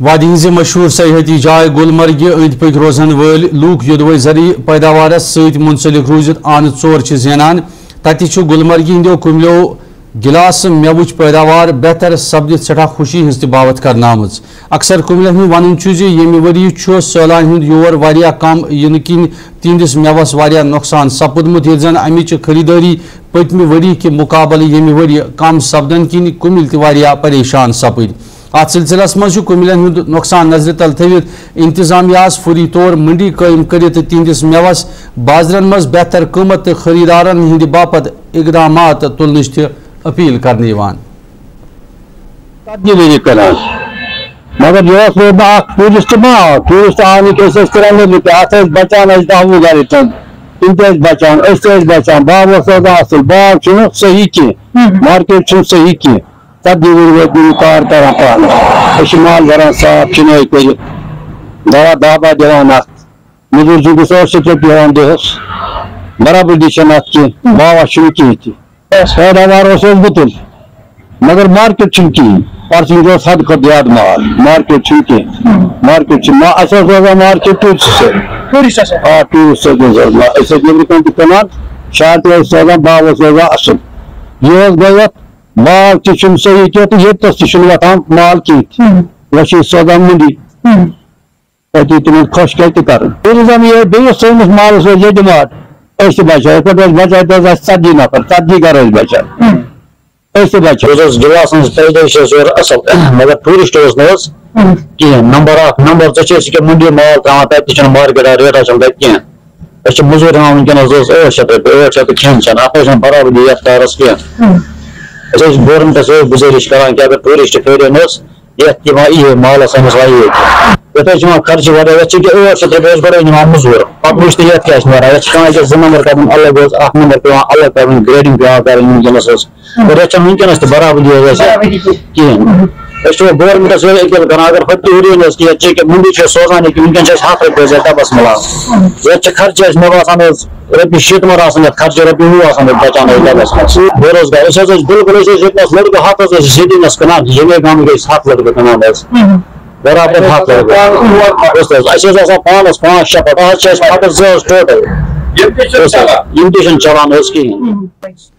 وادی ہز مشہور سیاحتی جائے گلمرگ اند پک روزن ول لوک یودوے زرعی پیداوار ست منسلک روزت آن ژور زینان تتہ گلمرگی ہندو کملو گلاس میوچ پیداوار بہتر سپدت سٹھا خوشی ہز باوت کرنا آمت اکثر کملن ہند ون یمہ وری سیلان ہند یور واریاہ کم ین کن تہندس میوس واریاہ نقصان سپدمت یل زن امچ خریداری پتمہ وری کہ مقابلہ یمہ وری کم سپدن کن کمل تہ واریاہ پریشان سپد ات سلسلس مز کملن ہند نقصان نظر تل تھوت انتظامیہ فوری طور منڈی قائم کرت تہندس میوس بازرن مز بہتر قیمت خریدارن ہند باپت اقدامات تلنچ تہ اپیل کرنے مگر یہ ٹورسٹ ما ٹورسٹ آنے ات بچان دہ گھر تم تہ بچان بچان باغ روزان اصل باغ صحیح کی مارکیٹ صحیح کی تبدیلی کار کران پان مال بران صاف چنائی کر دوا دابا دان مزور جی گھس 800 رۄپیہِ دۄہس برابردی ات کی باوا کہین تہ پیداوار بتل مگر مارکیٹ کہین پرسنگ حد کھت زیادہ مال مارکیٹ کہین مارکیٹ روزان مارکیٹ ٹورسٹ ٹورسٹ نبر کن تہ کٕنان شہر تہ روزان باغ روزان اصل یہ گوٚو باغ تہ صحیح کی تو یتس تہ واتان مال کہین وی سوزان منڈی تی تمن خوش کتہ کر ٹوریزم یہ بیس سٲنِس مالس یہ ڈمانڈ اس بچا بچا 40 نفر 40 گھر بچان اس بچا گلاس پیدائش اصل مگر ٹورسٹ کہین نمبر ٹھیک منڈی مال تران تتہ مارکیٹ ریٹا تتہ مزور ہاں ونکس 800 رۄپیہِ 800 کھین چین ات برابری یتھ کارس کہین گورمنٹس گزارش کران کہ اگر ٹورسٹ پھیرن یت یہ مال سانس یت خرچہ واقع 800 رۄپیہِ گۄڈے نِوان مزور پتہ وچھ یت کیا نیران یت کانٛہہ 2 نمبر کرن الگ اکھ نمبر پیوان الگ کرن گریڈنگ پیوان کرن ونکس ریٹ ونکس تہ برابری کہین گورمنٹس اپیل کران اگر ہُرس کہ منڈی سوزان کہ ونکس 100 رۄپیہِ ڈبس ملان یت خرچہ مے باسان رۄپیہِ 70 آسان یت خرچہ رۄپیہِ 20 آسان بچان ڈبس بے روزگار بالکل لڑکہ ہاتھ سیٹنس کنان یمے گام گئی 7 لڑکہ کنان برابر 7 لڑکہ پانس 5-6 پٹ پٹس 2 ٹوٹل یم تہ چلان کہین